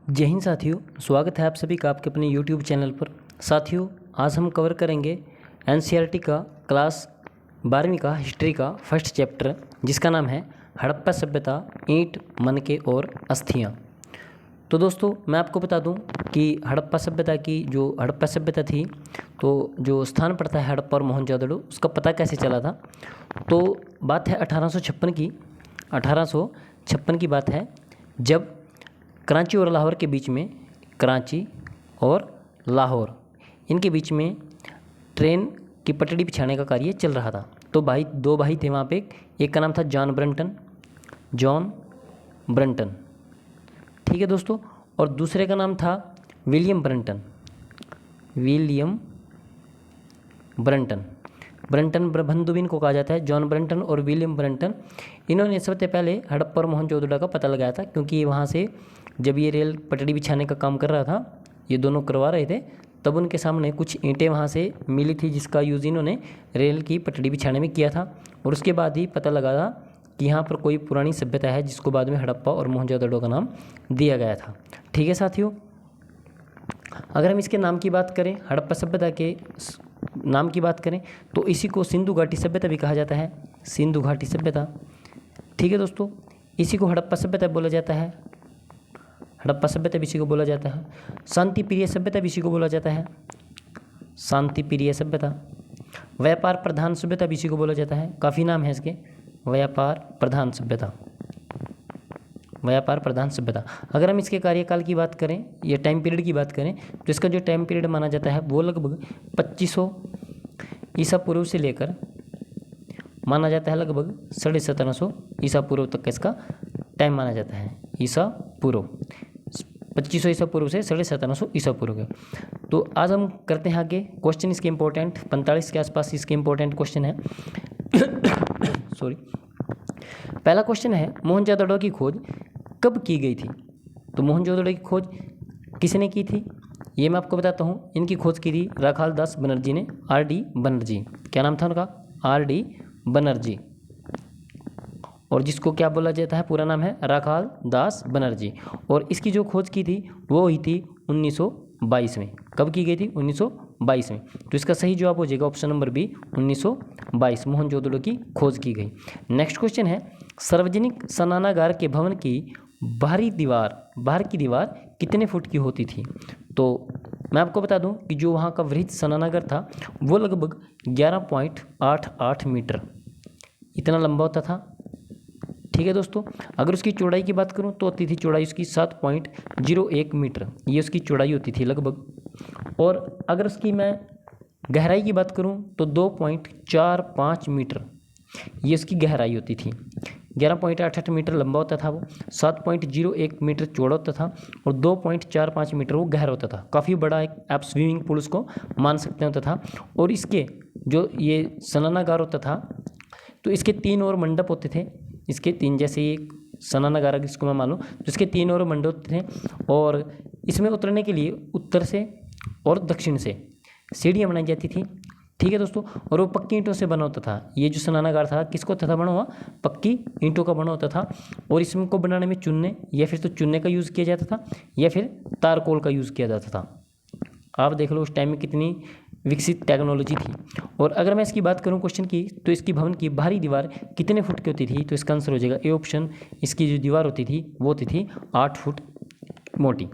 जय हिंद साथियों, स्वागत है आप सभी का आपके अपने YouTube चैनल पर। साथियों, आज हम कवर करेंगे NCERT का क्लास 12वीं का हिस्ट्री का फर्स्ट चैप्टर, जिसका नाम है हड़प्पा सभ्यता, ईंट, मनके और अस्थियाँ। तो दोस्तों, मैं आपको बता दूं कि हड़प्पा सभ्यता की जो हड़प्पा सभ्यता थी, तो जो स्थान पड़ता है हड़प्पा और मोहनजोदड़ो, उसका पता कैसे चला था। तो बात है 1856 की। 1856 की बात है, जब कराची और लाहौर के बीच में, कराची और लाहौर इनके बीच में ट्रेन की पटड़ी बिछाने का कार्य चल रहा था। तो दो भाई थे वहाँ पे। एक का नाम था जॉन ब्रंटन, ठीक है दोस्तों, और दूसरे का नाम था विलियम ब्रंटन बंधु भी इनको कहा जाता है। जॉन ब्रंटन और विलियम ब्रंटन, इन्होंने सबसे पहले हड़प्पा और मोहनजोदड़ो का पता लगाया था, क्योंकि वहाँ से जब ये रेल पटड़ी बिछाने का काम कर रहा था, ये दोनों करवा रहे थे, तब उनके सामने कुछ ईंटें वहाँ से मिली थी, जिसका यूज़ इन्होंने रेल की पटड़ी बिछाने में किया था। और उसके बाद ही पता लगा था कि यहाँ पर कोई पुरानी सभ्यता है, जिसको बाद में हड़प्पा और मोहनजोदड़ो का नाम दिया गया था। ठीक है साथियों, अगर हम इसके नाम की बात करें, हड़प्पा सभ्यता के नाम की बात करें, तो इसी को सिंधु घाटी सभ्यता भी कहा जाता है, सिंधु घाटी सभ्यता। ठीक है दोस्तों, इसी को हड़प्पा सभ्यता बोला जाता है, हड़प्पा सभ्यता भी इसी को बोला जाता है। शांति प्रिय सभ्यता भी इसी को बोला जाता है, शांति प्रिय सभ्यता। व्यापार प्रधान सभ्यता भी इसी को बोला जाता है, काफ़ी नाम है इसके। व्यापार प्रधान सभ्यता, व्यापार प्रधान सभ्यता। अगर हम इसके कार्यकाल की बात करें या टाइम पीरियड की बात करें, तो इसका जो टाइम पीरियड माना जाता है वो लगभग 2500 ईसा पूर्व से लेकर माना जाता है लगभग 1750 ईसा पूर्व तक का इसका टाइम माना जाता है। ईसा पूर्व 2500 ईसा पूर्व से 1750 ईसा पूर्व के। तो आज हम करते हैं आगे क्वेश्चन इसके इंपॉर्टेंट, 45 के आसपास इसके इंपॉर्टेंट क्वेश्चन है। सॉरी, पहला क्वेश्चन है, मोहनजोदड़ो की खोज कब की गई थी। तो मोहनजोदड़ो की खोज किसने की थी, ये मैं आपको बताता हूँ। इनकी खोज की थी राखाल दास बनर्जी ने, RD बनर्जी। क्या नाम था उनका? RD बनर्जी, और जिसको क्या बोला जाता है, पूरा नाम है राखाल दास बनर्जी। और इसकी जो खोज की थी वो हुई थी 1922 में। कब की गई थी? 1922 में। तो इसका सही जवाब हो जाएगा ऑप्शन नंबर बी, 1922 मोहनजोदड़ो की खोज की गई। नेक्स्ट क्वेश्चन है, सार्वजनिक स्नानागार के भवन की बाहर की दीवार कितने फुट की होती थी। तो मैं आपको बता दूं कि जो वहाँ का वृहद स्नानागार था वो लगभग 11.88 मीटर इतना लंबा होता था। ठीक है दोस्तों, अगर उसकी चौड़ाई की बात करूं तो होती थी चौड़ाई उसकी 7.01 मीटर, ये उसकी चौड़ाई होती थी लगभग। और अगर उसकी मैं गहराई की बात करूं तो 2.45 मीटर ये उसकी गहराई होती थी। 11.88 मीटर लंबा होता था वो, 7.01 मीटर चौड़ा होता था और 2.45 मीटर वो गहरा होता था। काफ़ी बड़ा एक आप स्विमिंग पूल उसको मान सकते होता था। और इसके जो ये स्नानागार होता था, तो इसके 3 और मंडप होते थे। इसके 3, जैसे एक स्नानागार जिसको मैं मान लूँ, तो इसके 3 और मंडप थे। और इसमें उतरने के लिए उत्तर से और दक्षिण से सीढ़ियाँ बनाई जाती थी। ठीक है दोस्तों, और वो पक्की ईंटों से बना होता था। ये जो स्नानागार था किसको था बना हुआ? पक्की ईंटों का बना होता था। और इसको बनाने में चुनने या फिर तो चुनने का यूज़ किया जाता था या फिर तारकोल का यूज़ किया जाता था। आप देख लो उस टाइम में कितनी विकसित टेक्नोलॉजी थी। और अगर मैं इसकी बात करूं क्वेश्चन की, तो इसकी भवन की बाहरी दीवार कितने फुट की होती थी, तो इसका आंसर हो जाएगा ए ऑप्शन। इसकी जो दीवार होती थी वो होती थी 8 फुट मोटी।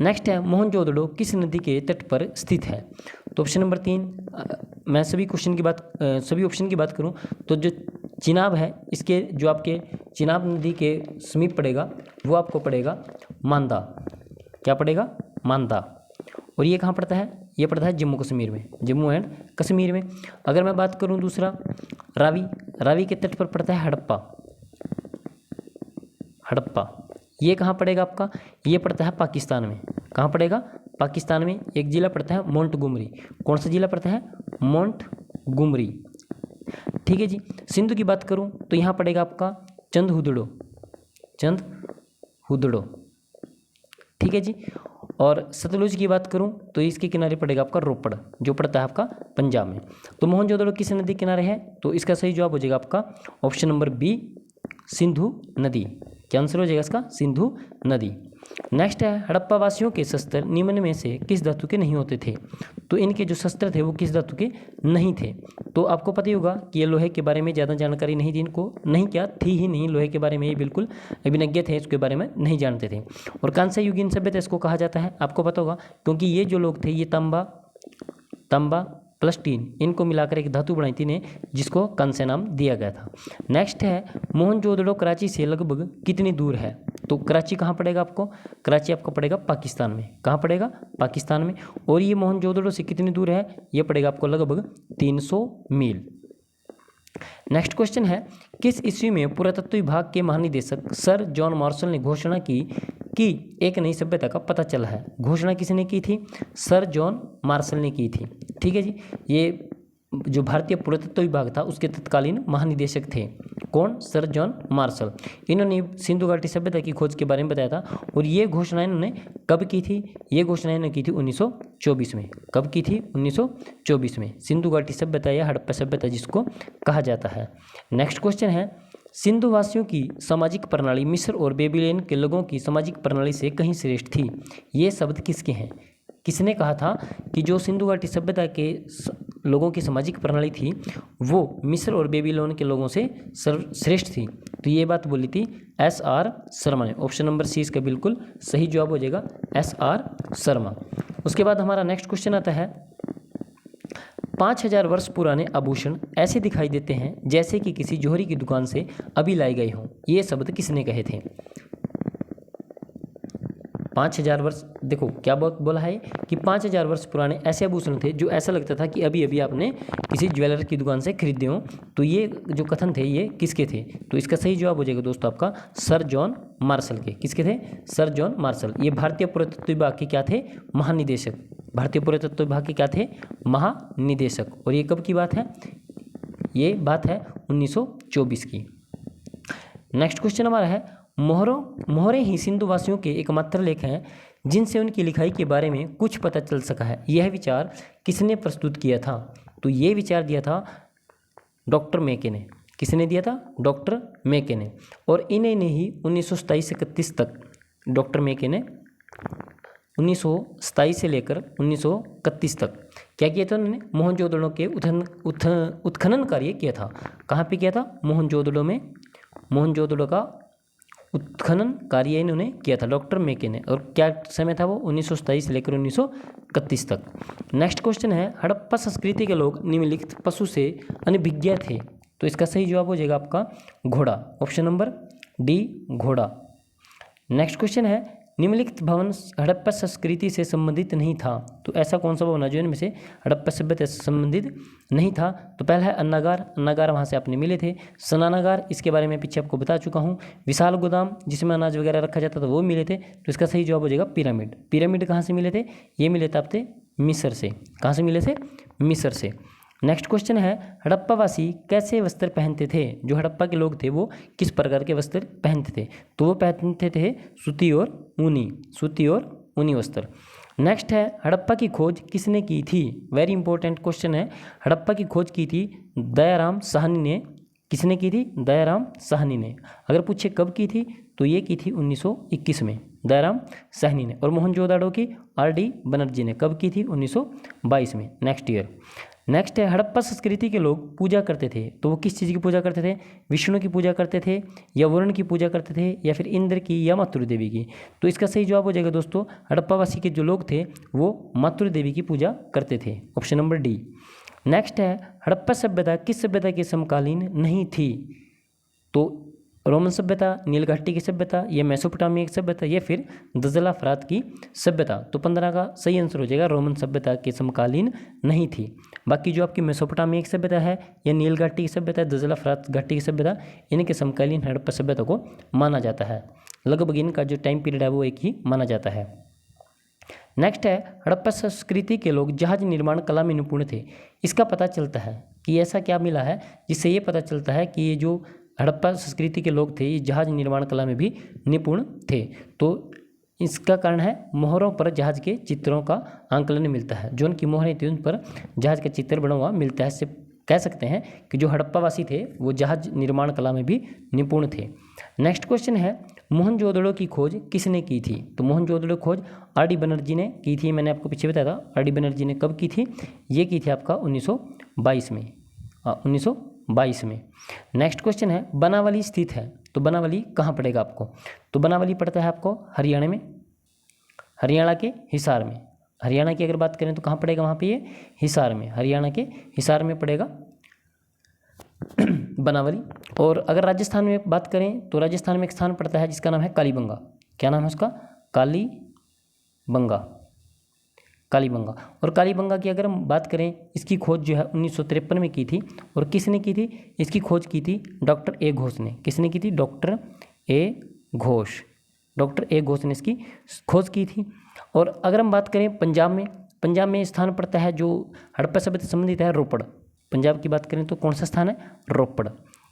नेक्स्ट है, मोहनजोदड़ो किस नदी के तट पर स्थित है। तो ऑप्शन नंबर 3, मैं सभी ऑप्शन की बात करूं तो जो चिनाब है, इसके जो आपके चिनाब नदी के समीप पड़ेगा वो आपको पड़ेगा मांदा। क्या पड़ेगा? मांदा। और ये कहाँ पड़ता है? ये पड़ता है जम्मू कश्मीर में, जम्मू एंड कश्मीर में। अगर मैं बात करूं दूसरा, रावी के तट पर पड़ता है हड़प्पा। ये कहाँ पड़ेगा आपका? ये पड़ता है पाकिस्तान में। कहाँ पड़ेगा? पाकिस्तान में। एक जिला पड़ता है मोंटगोमरी। कौन सा जिला पड़ता है? मोंटगोमरी। ठीक है जी। सिंधु की बात करूं तो यहाँ पड़ेगा आपका चंदहुदड़ो। ठीक है जी। और सतलुज की बात करूं तो इसके किनारे पड़ेगा आपका रोपड़, जो पड़ता है आपका पंजाब में। तो मोहनजोदड़ो किस नदी के किनारे है? तो इसका सही जवाब हो जाएगा आपका ऑप्शन नंबर बी, सिंधु नदी। क्या आंसर हो जाएगा इसका? सिंधु नदी। नेक्स्ट है हड़प्पा वासियों के शस्त्र निम्न में से किस धातु के नहीं होते थे? तो इनके जो शस्त्र थे वो किस धातु के नहीं थे? तो आपको पता ही होगा कि ये लोहे के बारे में ज़्यादा जानकारी नहीं थी इनको, नहीं क्या थी ही नहीं, लोहे के बारे में ये बिल्कुल अभिज्ञ थे, इसके बारे में नहीं जानते थे। और कांस्य युगीन सभ्यता इसको कहा जाता है, आपको पता होगा, क्योंकि ये जो लोग थे ये तांबा प्लस टीन इनको मिलाकर एक धातु बनाई थी ने, जिसको कांस्य नाम दिया गया था। नेक्स्ट है मोहनजोदड़ो कराची से लगभग कितनी दूर है? तो कराची कहाँ पड़ेगा आपको? कराची आपको पड़ेगा पाकिस्तान में। कहाँ पड़ेगा? पाकिस्तान में। और ये मोहनजोदड़ो से कितनी दूर है? ये पड़ेगा आपको लगभग 300 मील। नेक्स्ट क्वेश्चन है किस ईस्वी में पुरातत्व विभाग के महानिदेशक सर जॉन मार्शल ने घोषणा की कि एक नई सभ्यता का पता चला है? घोषणा किसने की थी? सर जॉन मार्शल ने की थी। ठीक है जी, ये जो भारतीय पुरातत्व विभाग था उसके तत्कालीन महानिदेशक थे। कौन? Sir John Marshall. इन्होंने सिंधु घाटी सभ्यता की खोज के बारे में बताया था। और ये घोषणा इन्होंने कब की थी? ये घोषणा इन्होंने की थी 1924 में। कब की थी? 1924 में। सिंधु घाटी सभ्यता या हड़प्पा सभ्यता जिसको कहा जाता है। नेक्स्ट क्वेश्चन है सिंधु वासियों की सामाजिक प्रणाली मिस्र और बेबीलोन के लोगों की सामाजिक प्रणाली से कहीं श्रेष्ठ थी? ये शब्द किसके हैं? किसने कहा था कि जो सिंधु घाटी सभ्यता के लोगों की सामाजिक प्रणाली थी वो मिस्र और बेबीलोन के लोगों से श्रेष्ठ थी? तो ये बात बोली थी SR शर्मा ने। ऑप्शन नंबर सी इसका बिल्कुल सही जवाब हो जाएगा, SR शर्मा। उसके बाद हमारा नेक्स्ट क्वेश्चन आता है 5000 वर्ष पुराने आभूषण ऐसे दिखाई देते हैं जैसे कि किसी जौहरी की दुकान से अभी लाए गए हों। ये शब्द किसने कहे थे? 5000 वर्ष, देखो क्या बहुत बोला है कि 5000 वर्ष पुराने ऐसे आभूषण थे जो ऐसा लगता था कि अभी अभी आपने किसी ज्वेलर की दुकान से खरीदे हो। तो ये जो कथन थे ये किसके थे? तो इसका सही जवाब हो जाएगा दोस्तों आपका सर जॉन मार्शल के। किसके थे? Sir John Marshall. ये भारतीय पुरातत्व विभाग के क्या थे? महानिदेशक। भारतीय पुरातत्व विभाग के क्या थे? महानिदेशक। और ये कब की बात है? ये बात है 1924 की। नेक्स्ट क्वेश्चन हमारा है मोहरे ही सिंधु वासियों के एकमात्र लेख हैं जिनसे उनकी लिखाई के बारे में कुछ पता चल सका है। यह विचार किसने प्रस्तुत किया था? तो ये विचार दिया था डॉक्टर मेके ने। किसने दिया था? डॉक्टर मेके ने। और इन्हें ने ही 1927 से 31 तक डॉक्टर मेके ने 1927 से लेकर 1931 तक क्या किया था? उन्होंने मोहनजोदड़ो के उत्खनन कार्य किया था। कहाँ पे किया था? मोहनजोदड़ो में। मोहनजोदड़ो का उत्खनन कार्य इन्होंने किया था डॉक्टर मेके ने। और क्या समय था वो? 1927 से लेकर 1931 तक। नेक्स्ट क्वेश्चन है हड़प्पा संस्कृति के लोग निम्नलिखित पशु से अनभिज्ञ थे। तो इसका सही जवाब हो जाएगा आपका घोड़ा। ऑप्शन नंबर डी घोड़ा। नेक्स्ट क्वेश्चन है निम्नलिखित भवन हड़प्पा संस्कृति से संबंधित नहीं था। तो ऐसा कौन सा भवन है जो इनमें से हड़प्पा सभ्यता से संबंधित नहीं था? तो पहला है अन्नागार। अन्नागार वहाँ से आपने मिले थे। स्नानागार, इसके बारे में पीछे आपको बता चुका हूँ। विशाल गोदाम जिसमें अनाज वगैरह रखा जाता था वो मिले थे। तो इसका सही जवाब हो जाएगा पिरामिड। पिरामिड कहाँ से मिले थे? ये मिले थे आपसे मिस्र से। कहाँ से मिले थे? मिस्र से। नेक्स्ट क्वेश्चन है हड़प्पावासी कैसे वस्त्र पहनते थे? जो हड़प्पा के लोग थे वो किस प्रकार के वस्त्र पहनते थे? तो वो पहनते थे सूती और ऊनी वस्त्र। नेक्स्ट है हड़प्पा की खोज किसने की थी? वेरी इंपॉर्टेंट क्वेश्चन है। हड़प्पा की खोज की थी दयाराम साहनी ने। किसने की थी? दयाराम साहनी ने। अगर पूछे कब की थी तो ये की थी 1921 में, दयाराम साहनी ने। और मोहनजोदड़ो की RD बनर्जी ने। कब की थी? 1922 में, नेक्स्ट ईयर। नेक्स्ट है हड़प्पा संस्कृति के लोग पूजा करते थे। तो वो किस चीज़ की पूजा करते थे? विष्णु की पूजा करते थे या वरुण की पूजा करते थे या फिर इंद्र की या मातृ देवी की? तो इसका सही जवाब हो जाएगा दोस्तों हड़प्पावासी के जो लोग थे वो मातृ देवी की पूजा करते थे। Option number D. नेक्स्ट है हड़प्पा सभ्यता किस सभ्यता के समकालीन नहीं थी? तो रोमन सभ्यता, नील घाटी की सभ्यता, या मेसोपोटामिया की सभ्यता, या फिर दजला फरात की सभ्यता? तो 15 का सही आंसर हो जाएगा रोमन सभ्यता के समकालीन नहीं थी। बाकी जो आपकी मेसोपोटामिया की सभ्यता है या नील घाटी की सभ्यता, दजला फरात घाटी की सभ्यता, इनके समकालीन हड़प्पा सभ्यता को माना जाता है। लगभग इनका जो टाइम पीरियड है वो एक ही माना जाता है। नेक्स्ट है हड़प्पा संस्कृति के लोग जहाज निर्माण कला में निपुण थे। इसका पता चलता है कि ऐसा क्या मिला है जिससे ये पता चलता है कि ये जो हड़प्पा संस्कृति के लोग थे ये जहाज निर्माण कला में भी निपुण थे। तो इसका कारण है मोहरों पर जहाज के चित्रों का आंकलन मिलता है। जो उनकी मोहरें थी उन पर जहाज का चित्र बना हुआ मिलता है। इससे कह सकते हैं कि जो हड़प्पावासी थे वो जहाज निर्माण कला में भी निपुण थे। नेक्स्ट क्वेश्चन है मोहनजोदड़ो की खोज किसने की थी? तो मोहनजोदड़ो खोज आर.डी. बनर्जी ने की थी। मैंने आपको पीछे बताया था आर.डी. बनर्जी ने कब की थी, ये की थी आपका 1922 में, 1922 में। नेक्स्ट क्वेश्चन है बनावली स्थित है, तो बनावली कहाँ पड़ेगा आपको? तो बनावली पड़ता है आपको हरियाणा में, हरियाणा के हिसार में। हरियाणा की अगर बात करें तो कहाँ पड़ेगा वहाँ पे, ये हिसार में, हरियाणा के हिसार में पड़ेगा बनावली। और अगर राजस्थान में बात करें तो राजस्थान में एक स्थान पड़ता है जिसका नाम है कालीबंगा। क्या नाम है उसका? कालीबंगा, कालीबंगा। और कालीबंगा की अगर हम बात करें, इसकी खोज जो है 1953 में की थी। और किसने की थी? इसकी खोज की थी डॉक्टर ए घोष ने। किसने की थी? Doctor A Ghosh, doctor A Ghosh ने इसकी खोज की थी। और अगर हम बात करें पंजाब में, पंजाब में स्थान पड़ता है जो हड़प्पा सभ्यता से संबंधित है, रोपड़। पंजाब की बात करें तो कौन सा स्थान है? रोपड़।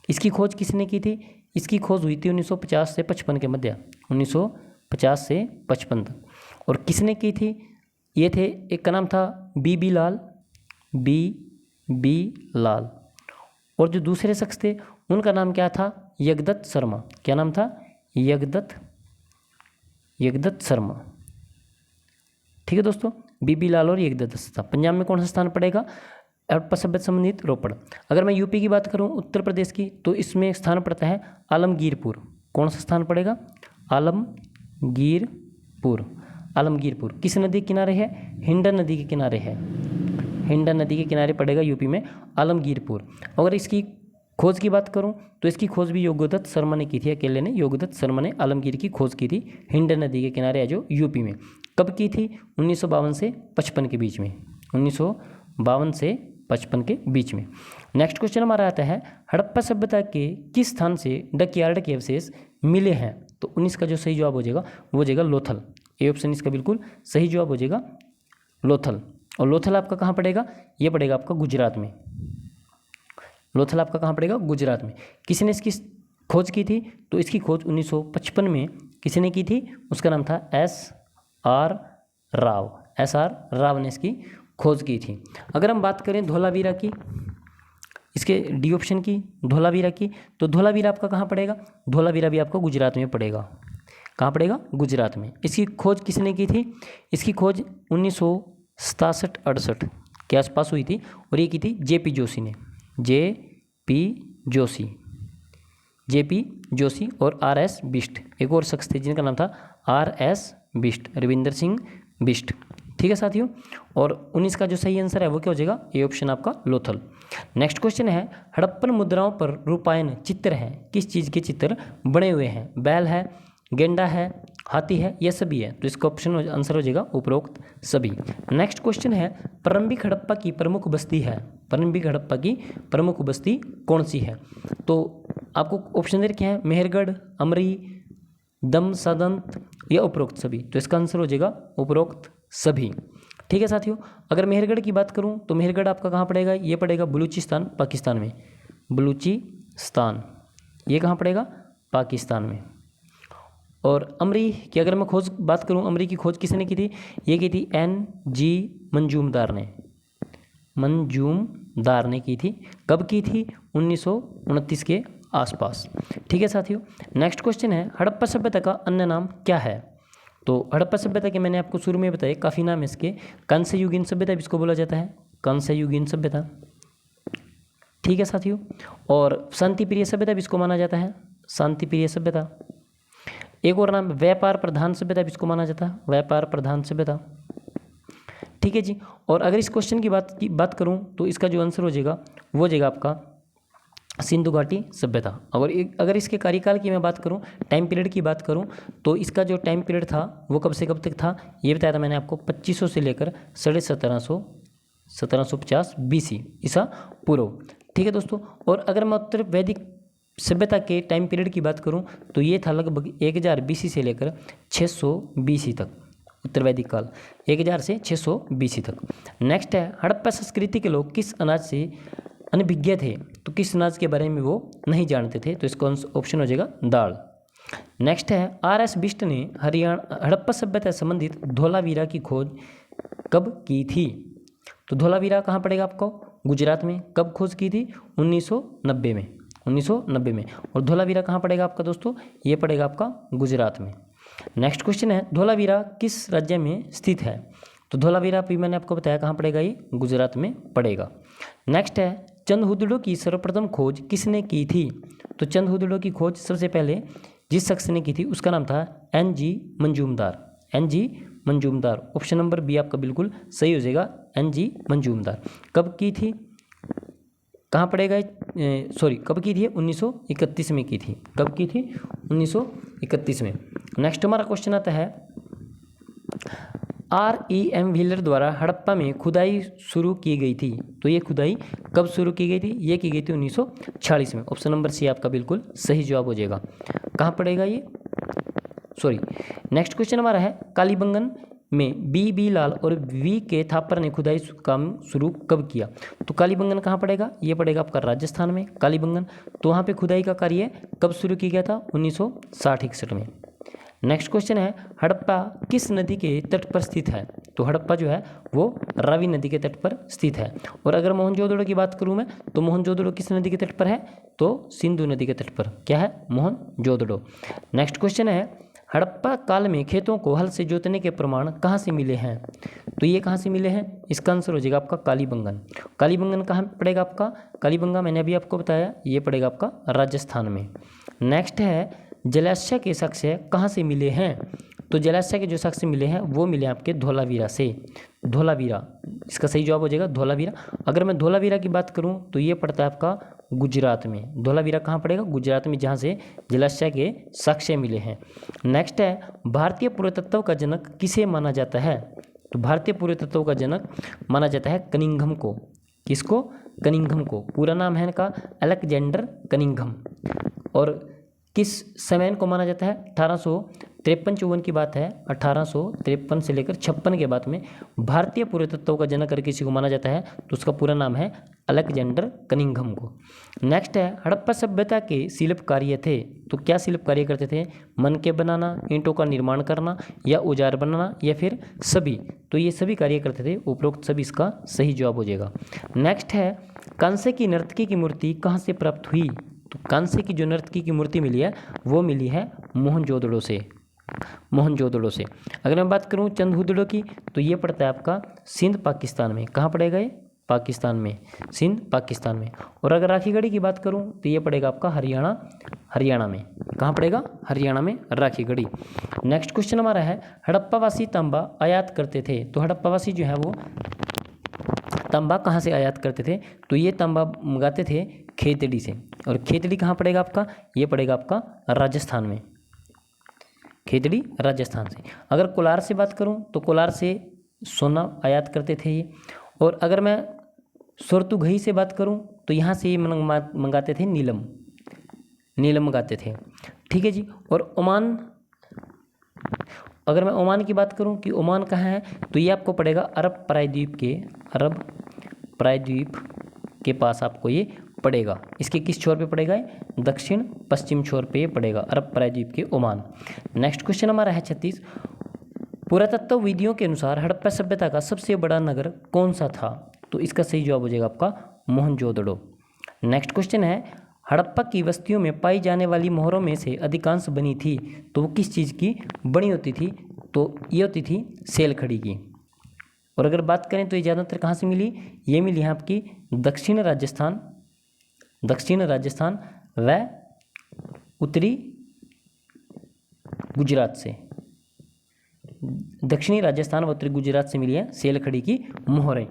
इसकी खोज किसने की थी? इसकी खोज हुई थी 1950 से 55 के मध्य, 1950 से 55 तक। और किसने की थी? ये थे, एक का नाम था बी लाल, बी लाल। और जो दूसरे शख्स थे उनका नाम क्या था? यगदत्त शर्मा। क्या नाम था? यगदत्त शर्मा। ठीक है दोस्तों, बी लाल और यगदत्त शर्मा। पंजाब में कौन सा स्थान पड़ेगा? हड़प्पा सभ्यता संबंधित रोपड़। अगर मैं यूपी की बात करूं, उत्तर प्रदेश की, तो इसमें एक स्थान पड़ता है आलमगीरपुर। कौन सा स्थान पड़ेगा? आलमगीरपुर, आलमगीरपुर। किस नदी के किनारे है? हिंडन नदी के किनारे है, हिंडन नदी के किनारे पड़ेगा यूपी में आलमगीरपुर। अगर इसकी खोज की बात करूं तो इसकी खोज भी योगदत्त शर्मा ने की थी, अकेले ने, योगदत्त शर्मा ने आलमगीर की खोज की थी हिंडन नदी के किनारे है जो यूपी में। कब की थी? 1952 से 55 के बीच में, 1952 से 55 के बीच में। नेक्स्ट क्वेश्चन हमारा आता है हड़प्पा सभ्यता के किस स्थान से डकयार्ड के अवशेष मिले हैं? तो 19 का जो सही जवाब हो जाएगा वो हो जाएगा लोथल। ए ऑप्शन इसका बिल्कुल सही जवाब हो जाएगा लोथल। और लोथल आपका कहाँ पड़ेगा? ये पड़ेगा आपका गुजरात में। लोथल आपका कहाँ पड़ेगा? गुजरात में। किसने इसकी खोज की थी? तो इसकी खोज 1955 में किसने की थी? उसका नाम था S.R. राव, S.R. राव ने इसकी खोज की थी। अगर हम बात करें धोलावीरा की, इसके डी ऑप्शन की, धोलावीरा की, तो धोलावीरा आपका कहाँ पड़ेगा? धोलावीरा भी आपको गुजरात में पड़ेगा। कहाँ पड़ेगा? गुजरात में। इसकी खोज किसने की थी? इसकी खोज 1967-68 के आसपास हुई थी और ये की थी J.P. जोशी ने, J.P. जोशी और R.S. बिष्ट, एक और शख्स थे जिनका नाम था R.S. बिष्ट, रविंदर सिंह बिष्ट। ठीक है साथियों, और 19 का जो सही आंसर है वो क्या हो जाएगा? ये ऑप्शन आपका लोथल। नेक्स्ट क्वेश्चन है हड़प्पन मुद्राओं पर रूपायन चित्र हैं, किस चीज़ के चित्र बने हुए हैं? बैल है, गेंडा है, हाथी है, यह सभी है। तो इसका ऑप्शन आंसर हो जाएगा उपरोक्त सभी। नेक्स्ट क्वेश्चन है प्रारंभिक हड़प्पा की प्रमुख बस्ती है, प्रारंभिक हड़प्पा की प्रमुख बस्ती कौन सी है? तो आपको ऑप्शन दे रखे हैं मेहरगढ़, अमरी, दम सदंत या उपरोक्त सभी। तो इसका आंसर हो जाएगा उपरोक्त सभी। ठीक है साथियों, अगर मेहरगढ़ की बात करूं तो मेहरगढ़ आपका कहाँ पड़ेगा? ये पड़ेगा बलूचिस्तान, पाकिस्तान में, बलूचिस्तान, ये कहाँ पड़ेगा? पाकिस्तान में। और अमरी की अगर मैं खोज बात करूं, अमरी की खोज किसने की थी? ये की थी N.G. मंजूमदार ने की थी। कब की थी? 1929 के आसपास। ठीक है साथियों, नेक्स्ट क्वेश्चन है हड़प्पा सभ्यता का अन्य नाम क्या है? तो हड़प्पा सभ्यता के मैंने आपको शुरू में बताया काफ़ी नाम है इसके। कांस्य युगीन सभ्यता भी इसको बोला जाता है, कांस्य युगीन सभ्यता। ठीक है साथियों, और शांति प्रिय सभ्यता भी इसको माना जाता है, शांति प्रिय सभ्यता। एक और नाम व्यापार प्रधान सभ्यता भी इसको माना जाता है, व्यापार प्रधान सभ्यता। ठीक है जी, और अगर इस क्वेश्चन की बात करूं तो इसका जो आंसर हो जाएगा वो हो जाएगा आपका सिंधु घाटी सभ्यता। अगर इसके कार्यकाल की मैं बात करूं, टाइम पीरियड की बात करूं, तो इसका जो टाइम पीरियड था वो कब से कब तक था? ये बताया था मैंने आपको 2500 से लेकर 1750 BC ईसा पूर्व। ठीक है दोस्तों, और अगर मैं उत्तर वैदिक सभ्यता के टाइम पीरियड की बात करूं तो ये था लगभग 1000 BC से लेकर 600 BC तक, उत्तर वैदिक काल 1000 से 600 BC तक। नेक्स्ट है हड़प्पा संस्कृति के लोग किस अनाज से अनभिज्ञ थे? तो किस अनाज के बारे में वो नहीं जानते थे? तो इसका ऑप्शन हो जाएगा दाल। नेक्स्ट है R.S. बिष्ट ने हड़प्पा सभ्यता से संबंधित धोलावीरा की खोज कब की थी? तो धोलावीरा कहाँ पड़ेगा आपको? गुजरात में। कब खोज की थी? 1990 में। 1990 में। और धोलावीरा कहाँ पड़ेगा आपका दोस्तों, ये पड़ेगा आपका गुजरात में। नेक्स्ट क्वेश्चन है धोलावीरा किस राज्य में स्थित है। तो धोलावीरा भी मैंने आपको बताया कहाँ पड़ेगा, ये गुजरात में पड़ेगा। नेक्स्ट है चंदहुदड़ो की सर्वप्रथम खोज किसने की थी। तो चंदहुदड़ो की खोज सबसे पहले जिस शख्स ने की थी उसका नाम था NG Majumdar. NG Majumdar, option number B आपका बिल्कुल सही हो जाएगा, NG मंजूमदार। कब की थी, कहाँ पड़ेगा, कब की थी, 1931 में की थी। कब की थी, 1931 में। नेक्स्ट हमारा क्वेश्चन आता है REM व्हीलर द्वारा हड़प्पा में खुदाई शुरू की गई थी। तो ये खुदाई कब शुरू की गई थी, ये की गई थी 1946 में। ऑप्शन नंबर सी आपका बिल्कुल सही जवाब हो जाएगा। कहाँ पड़ेगा ये, नेक्स्ट क्वेश्चन हमारा है कालीबंगन में BB लाल और VK थापर ने खुदाई काम शुरू कब किया। तो कालीबंगन कहाँ पड़ेगा, ये पड़ेगा आपका राजस्थान में कालीबंगन। तो वहाँ पे खुदाई का कार्य कब शुरू किया गया था, 1960-61 में। नेक्स्ट क्वेश्चन है हड़प्पा किस नदी के तट पर स्थित है। तो हड़प्पा जो है वो रावी नदी के तट पर स्थित है। और अगर मोहनजोदड़ो की बात करूँ मैं, तो मोहनजोदड़ो किस नदी के तट पर है, तो सिंधु नदी के तट पर। क्या है, मोहनजोदड़ो। नेक्स्ट क्वेश्चन है हड़प्पा काल में खेतों को हल से जोतने के प्रमाण कहाँ से मिले हैं। तो ये कहाँ से मिले हैं, इसका आंसर हो जाएगा आपका कालीबंगन। कालीबंगन कहाँ पड़ेगा आपका, कालीबंगा मैंने अभी आपको बताया, ये पड़ेगा आपका राजस्थान में। नेक्स्ट है जलाशय के साक्ष्य कहाँ से मिले हैं। तो जलाशय के जो साक्ष्य मिले हैं वो मिले आपके धोलावीरा से। धोलावीरा, इसका सही जवाब हो जाएगा धोलावीरा। अगर मैं धोलावीरा की बात करूं तो ये पड़ता है आपका गुजरात में। धोलावीरा कहाँ पड़ेगा, गुजरात में, जहाँ से जलाशय के साक्ष्य मिले हैं। नेक्स्ट है भारतीय पुरातत्व का जनक किसे माना जाता है। तो भारतीय पुरातत्व का जनक माना जाता है कनिंघम को। किसको, कनिंघम को। पूरा नाम है इनका अलेक्जेंडर कनिंघम। और किस समय को माना जाता है, 1853-54 की बात है। 1853 से लेकर 56 के बाद में भारतीय पुरातत्व का जनक अगर किसी को माना जाता है तो उसका पूरा नाम है अलेक्जेंडर कनिंघम को। नेक्स्ट है हड़प्पा सभ्यता के शिल्प कार्य थे। तो क्या शिल्प कार्य करते थे, मनके बनाना, ईंटों का निर्माण करना, या औजार बनाना, या फिर सभी। तो ये सभी कार्य करते थे, उपरोक्त सभी इसका सही जवाब हो जाएगा। नेक्स्ट है कांसे की नर्तकी की मूर्ति कहाँ से प्राप्त हुई। तो कांसे की जो नर्तकी की मूर्ति मिली है वो मिली है मोहनजोदड़ो से। मोहनजोदड़ो से। अगर मैं बात करूं चंदहुदड़ो की तो ये पड़ता है आपका सिंध पाकिस्तान में। कहाँ पड़ेगा ये, पाकिस्तान में, सिंध पाकिस्तान में। और अगर राखीगढ़ी की बात करूं तो ये पड़ेगा आपका हरियाणा में। कहाँ पड़ेगा, हरियाणा में राखीगढ़ी। नेक्स्ट क्वेश्चन हमारा है हड़प्पावासी तांबा आयात करते थे। तो हड़प्पावासी जो है वो तांबा कहाँ से आयात करते थे। तो ये तांबा मंगाते थे खेतड़ी से। और खेतड़ी कहाँ पड़ेगा आपका, ये पड़ेगा आपका राजस्थान में। खेतड़ी राजस्थान से। अगर कोलार से बात करूं तो कोलार से सोना आयात करते थे ये। और अगर मैं सोरतुघई से बात करूं तो यहाँ से ये मंगाते थे नीलम मंगाते थे। ठीक है जी। और ओमान, अगर मैं ओमान की बात करूं कि ओमान कहाँ है तो ये आपको पड़ेगा अरब प्रायद्वीप के पास आपको ये पड़ेगा। इसके किस छोर पे पड़ेगा, दक्षिण पश्चिम छोर पे पड़ेगा, अरब प्रायद्वीप के ओमान। नेक्स्ट क्वेश्चन हमारा है 36। पुरातत्व विधियों के अनुसार हड़प्पा सभ्यता का सबसे बड़ा नगर कौन सा था। तो इसका सही जवाब हो जाएगा आपका मोहनजोदड़ो। नेक्स्ट क्वेश्चन है हड़प्पा की बस्तियों में पाई जाने वाली मोहरों में से अधिकांश बनी थी तो वो किस चीज़ की बनी होती थी। तो ये होती थी सेलखड़ी की। और अगर बात करें तो ये ज़्यादातर कहाँ से मिली, ये मिली है आपकी दक्षिण राजस्थान व उत्तरी गुजरात से। दक्षिणी राजस्थान व उत्तरी गुजरात से मिली है सेलखड़ी की मोहरें।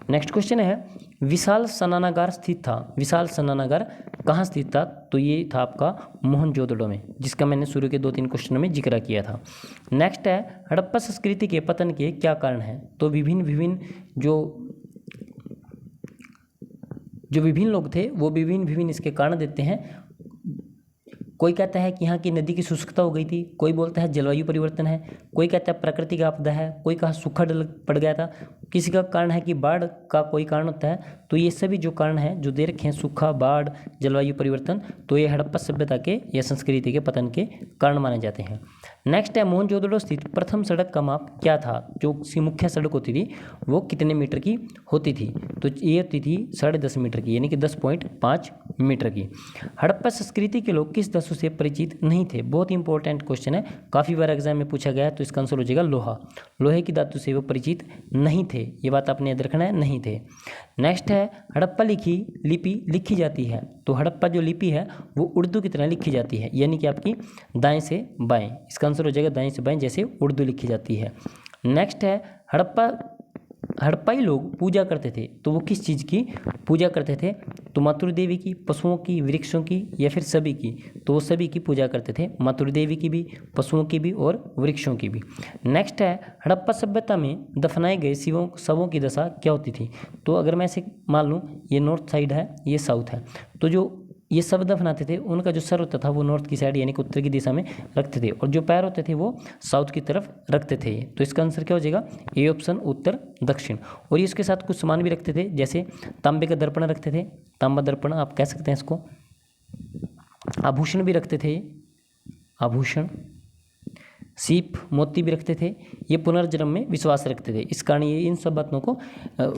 नेक्स्ट क्वेश्चन है विशाल स्नानागार स्थित था। विशाल स्नानागार कहाँ स्थित था। तो ये था आपका मोहनजोदड़ो में, जिसका मैंने शुरू के 2-3 क्वेश्चनों में जिक्र किया था। नेक्स्ट है हड़प्पा संस्कृति के पतन के क्या कारण हैं। तो विभिन्न जो विभिन्न लोग थे वो विभिन्न इसके कारण देते हैं। कोई कहता है कि यहाँ की नदी की शुष्कता हो गई थी, कोई बोलता है जलवायु परिवर्तन है, कोई कहता है प्राकृतिक आपदा है, कोई कहा सूखा पड़ गया था, किसी का कारण है कि बाढ़ का कोई कारण होता है। तो ये सभी जो कारण हैं जो दे रखे हैं, सूखा, बाढ़, जलवायु परिवर्तन, तो ये हड़प्पा सभ्यता के या संस्कृति के पतन के कारण माने जाते हैं। नेक्स्ट है मोहनजोदड़ो स्थित प्रथम सड़क का माप क्या था। जो मुख्य सड़क होती थी वो कितने मीटर की होती थी, तो ये होती थी 10.5 मीटर की, यानी कि 10.5 मीटर की। हड़प्पा संस्कृति के लोग किस धातु से परिचित नहीं थे। बहुत ही इंपॉर्टेंट क्वेश्चन है, काफ़ी बार एग्जाम में पूछा गया है, तो इसका आंसर हो जाएगा लोहा। लोहे की धातु से वो परिचित नहीं थे, ये बात आपने याद रखना है, नहीं थे। नेक्स्ट है हड़प्पा लिपि लिखी जाती है, तो हड़प्पा जो लिपि है वो उर्दू की तरह लिखी जाती है, यानी कि आपकी दाएं से बाएं। इसका आंसर हो जाएगा दाएं से बाएं, जैसे उर्दू लिखी जाती है। नेक्स्ट है हड़प्पाई लोग पूजा करते थे, तो वो किस चीज़ की पूजा करते थे, तो मातृ देवी की, पशुओं की, वृक्षों की, या फिर सभी की, तो वो सभी की पूजा करते थे, मातृ देवी की भी, पशुओं की भी और वृक्षों की भी। नेक्स्ट है हड़प्पा सभ्यता में दफनाए गए शवों की दशा क्या होती थी। तो अगर मैं ऐसे मान लूँ ये नॉर्थ साइड है, ये साउथ है, तो जो ये शव दफनाते थे उनका जो सर होता था वो नॉर्थ की साइड यानी कि उत्तर की दिशा में रखते थे, और जो पैर होते थे वो साउथ की तरफ रखते थे। तो इसका आंसर क्या हो जाएगा, ए ऑप्शन उत्तर दक्षिण। और ये इसके साथ कुछ सामान भी रखते थे, जैसे तांबे का दर्पण रखते थे, तांबा दर्पण आप कह सकते हैं इसको। आभूषण भी रखते थे, आभूषण, सीप मोती भी रखते थे। ये पुनर्जन्म में विश्वास रखते थे, इस कारण ये इन सब बातों को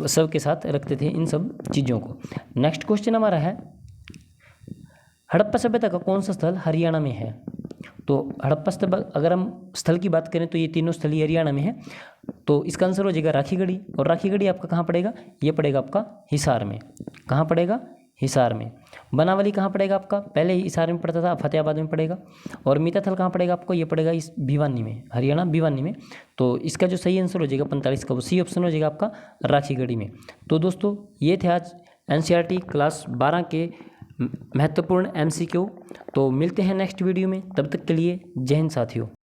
सब के साथ रखते थे, इन सब चीज़ों को। नेक्स्ट क्वेश्चन हमारा है हड़प्पा सभ्यता का कौन सा स्थल हरियाणा में है। तो हड़प्पा अगर हम स्थल की बात करें तो ये तीनों स्थल ही हरियाणा में है, तो इसका आंसर हो जाएगा राखीगढ़ी। और राखीगढ़ी आपका कहाँ पड़ेगा, ये पड़ेगा आपका हिसार में। कहाँ पड़ेगा, हिसार में। बनावली कहाँ पड़ेगा आपका, पहले ही हिसार में पड़ता था, फतेहाबाद में पड़ेगा। और मीताथल कहाँ पड़ेगा आपको, ये पड़ेगा इस भिवानी में, हरियाणा भिवानी में। तो इसका जो सही आंसर हो जाएगा 45 का, वो सी ऑप्शन हो जाएगा आपका राखीगढ़ी में। तो दोस्तों ये थे आज NCERT क्लास 12 के महत्वपूर्ण MCQ। तो मिलते हैं नेक्स्ट वीडियो में, तब तक के लिए जय हिंद साथियों।